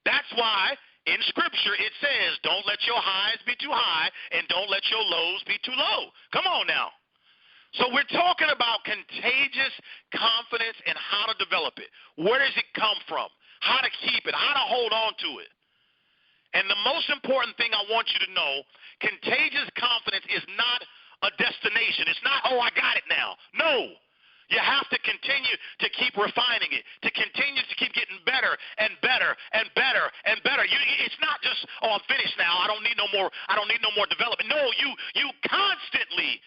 Speaker 2: That's why in Scripture it says, don't let your highs be too high and don't let your lows be too low. Come on now. So we're talking about contagious confidence and how to develop it. Where does it come from? How to keep it? How to hold on to it? And the most important thing I want you to know, contagious confidence is not a destination. It's not, oh, I got it now. No. You have to continue to keep refining it, to continue to keep getting better and better and better and better. It's not just, oh, I'm finished now. I don't need no more development. No, you constantly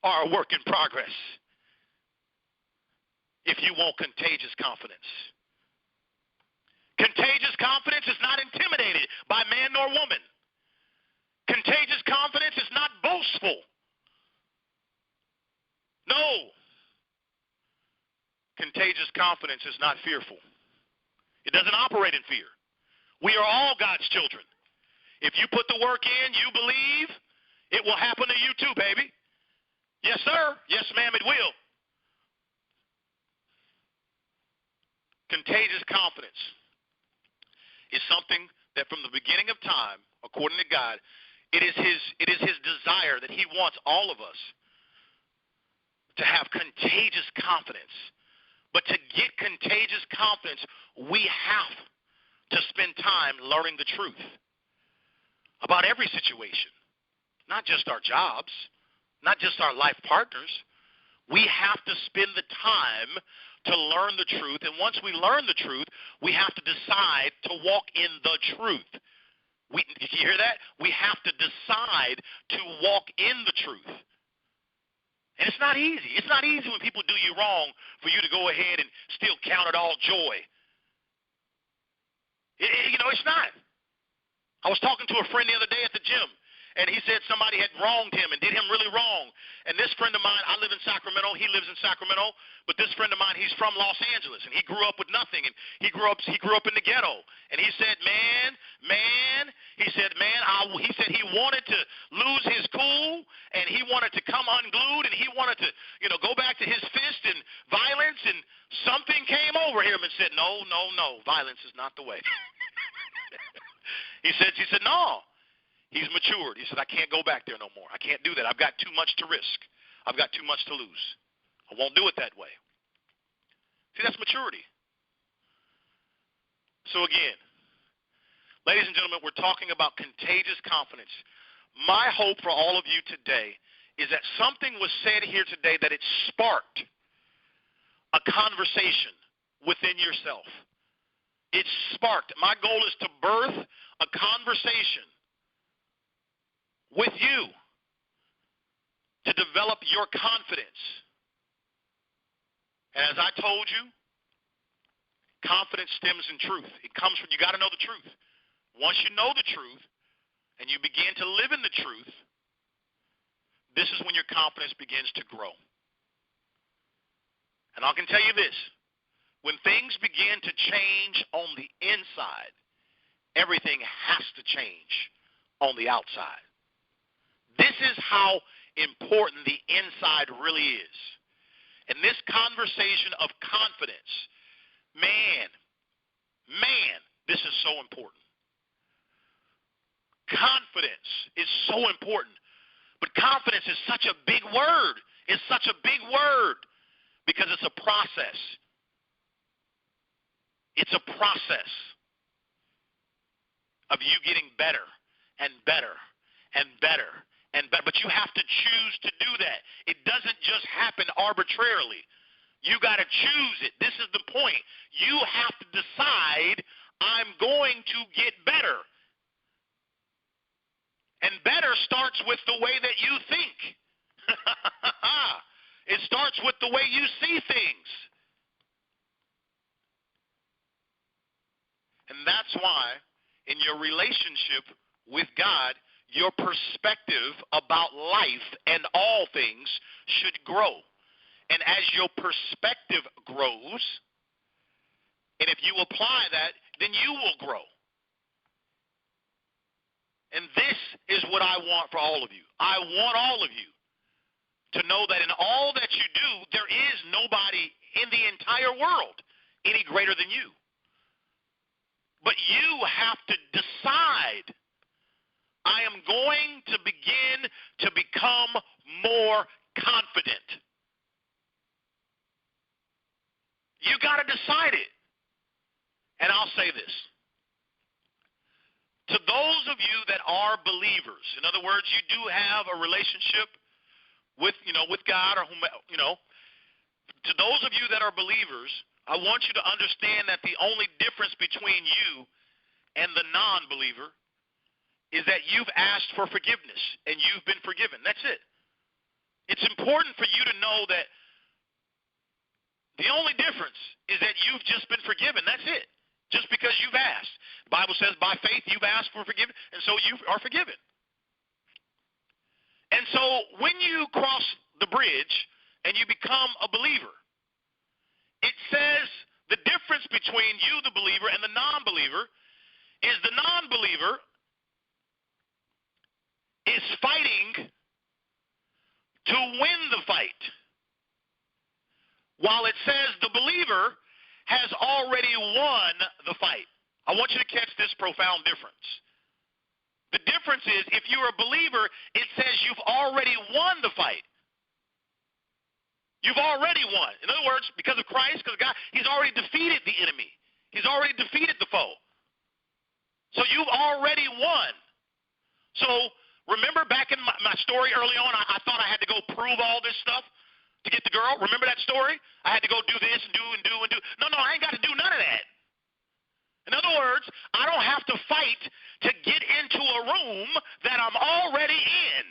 Speaker 2: are a work in progress if you want contagious confidence. Contagious confidence is not intimidated by man nor woman. Contagious confidence is not boastful. No. Contagious confidence is not fearful. It doesn't operate in fear. We are all God's children. If you put the work in, you believe, it will happen to you too, baby. Yes, sir. Yes, ma'am, it will. Contagious confidence is something that from the beginning of time, according to God, it is his desire that he wants all of us to have contagious confidence. But to get contagious confidence, we have to spend time learning the truth about every situation, not just our jobs, not just our life partners. We have to spend the time to learn the truth. And once we learn the truth, we have to decide to walk in the truth. Did you hear that? We have to decide to walk in the truth. And it's not easy. It's not easy when people do you wrong for you to go ahead and still count it all joy. It's not. I was talking to a friend the other day at the gym, and he said somebody had wronged him and did him really wrong. And this friend of mine, I live in Sacramento, he lives in Sacramento, but this friend of mine, he's from Los Angeles, and he grew up with nothing, and he grew up in the ghetto. And he said, he said he wanted to lose his cool, and he wanted to come unglued, and he wanted to, go back to his fist and violence, and something came over him and said, no, violence is not the way. He said, no. He's matured. He said, I can't go back there no more. I can't do that. I've got too much to risk. I've got too much to lose. I won't do it that way. See, that's maturity. So again, ladies and gentlemen, we're talking about contagious confidence. My hope for all of you today is that something was said here today that it sparked a conversation within yourself. It sparked. My goal is to birth a conversation with you to develop your confidence. And as I told you, confidence stems in truth. It comes from, you got to know the truth. Once you know the truth and you begin to live in the truth, this is when your confidence begins to grow. And I can tell you this, when things begin to change on the inside, everything has to change on the outside. This is how important the inside really is. And this conversation of confidence, man, this is so important. Confidence is so important. But confidence is such a big word. It's such a big word because it's a process. It's a process of you getting better and better and better and better. But you have to choose to do that. It doesn't just happen arbitrarily. You got to choose it. This is the point. You have to decide, I'm going to That's why in your relationship with God, your perspective about life and all things should grow. And as your perspective grows, and if you apply that, then you will grow. And this is what I want for all of you. I want all of you to know that in all that you do, there is nobody in the entire world any greater than you. But you have to decide, I am going to begin to become more confident. You got to decide it. And I'll say this. To those of you that are believers, in other words, you do have a relationship with God or to those of you that are believers, I want you to understand that the only difference between you and the non-believer is that you've asked for forgiveness and you've been forgiven. That's it. It's important for you to know that the only difference is that you've just been forgiven. That's it. Just because you've asked. The Bible says by faith you've asked for forgiveness, and so you are forgiven. And so when you cross the bridge and you become a believer, it says the difference between you, the believer, and the non-believer is the non-believer is fighting to win the fight, while it says the believer has already won the fight. I want you to catch this profound difference. The difference is if you're a believer, it says you've already won the fight. You've already won. In other words, because of Christ, because of God, he's already defeated the enemy. He's already defeated the foe. So you've already won. So remember back in my story early on, I thought I had to go prove all this stuff to get the girl. Remember that story? I had to go do this and do and do and do. No, I ain't got to do none of that. In other words, I don't have to fight to get into a room that I'm already in.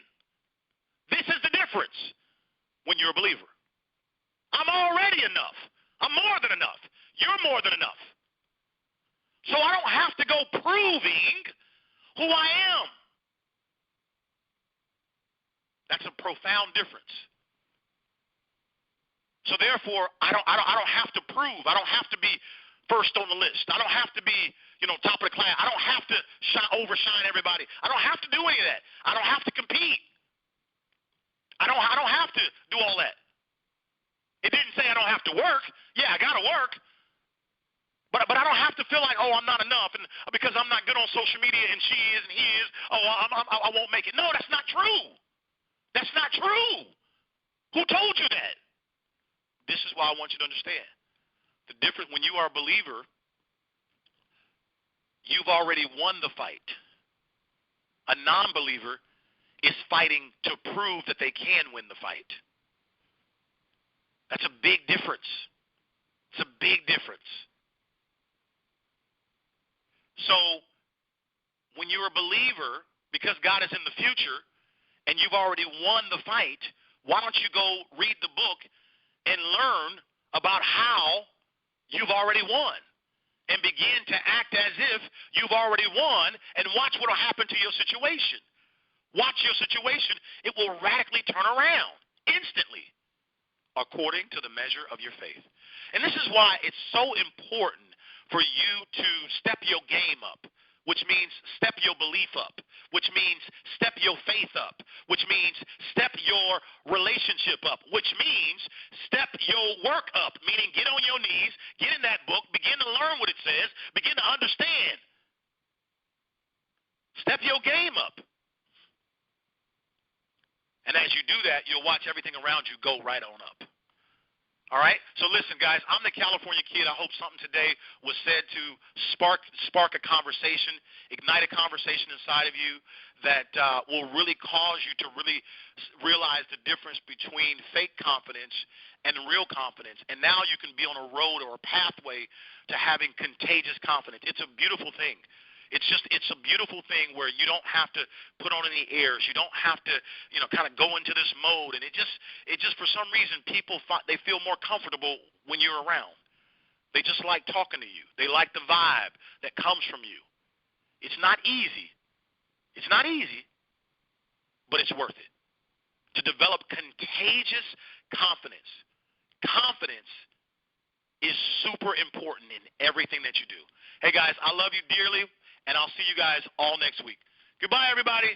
Speaker 2: This is the difference when you're a believer. I'm already enough. I'm more than enough. You're more than enough. So I don't have to go proving who I am. That's a profound difference. So therefore, I don't have to prove. I don't have to be first on the list. I don't have to be, top of the class. I don't have to overshine everybody. I don't have to do any of that. I don't have to compete. I don't have to do all that. It didn't say I don't have to work. Yeah, I got to work. But I don't have to feel like, I'm not enough, and because I'm not good on social media and she is and he is, I won't make it. No, that's not true. That's not true. Who told you that? This is why I want you to understand. The difference when you are a believer, you've already won the fight. A non-believer is fighting to prove that they can win the fight. That's a big difference. It's a big difference. So when you're a believer, because God is in the future and you've already won the fight, why don't you go read the book and learn about how you've already won and begin to act as if you've already won and watch what will happen to your situation. Watch your situation. It will radically turn around instantly according to the measure of your faith. And this is why it's so important for you to step your game up, which means step your belief up, which means step your faith up, which means step your relationship up, which means step your work up, meaning get on your knees, get in that book, begin to learn what it says, begin to understand. Step your game up. And as you do that, you'll watch everything around you go right on up. All right? So listen, guys, I'm the California Kid. I hope something today was said to spark a conversation, ignite a conversation inside of you that will really cause you to really realize the difference between fake confidence and real confidence. And now you can be on a road or a pathway to having contagious confidence. It's a beautiful thing. It's a beautiful thing where you don't have to put on any airs. You don't have to, kind of go into this mode. And it just for some reason, people they feel more comfortable when you're around. They just like talking to you. They like the vibe that comes from you. It's not easy. It's not easy, but it's worth it. To develop contagious confidence. Confidence is super important in everything that you do. Hey, guys, I love you dearly, and I'll see you guys all next week. Goodbye, everybody.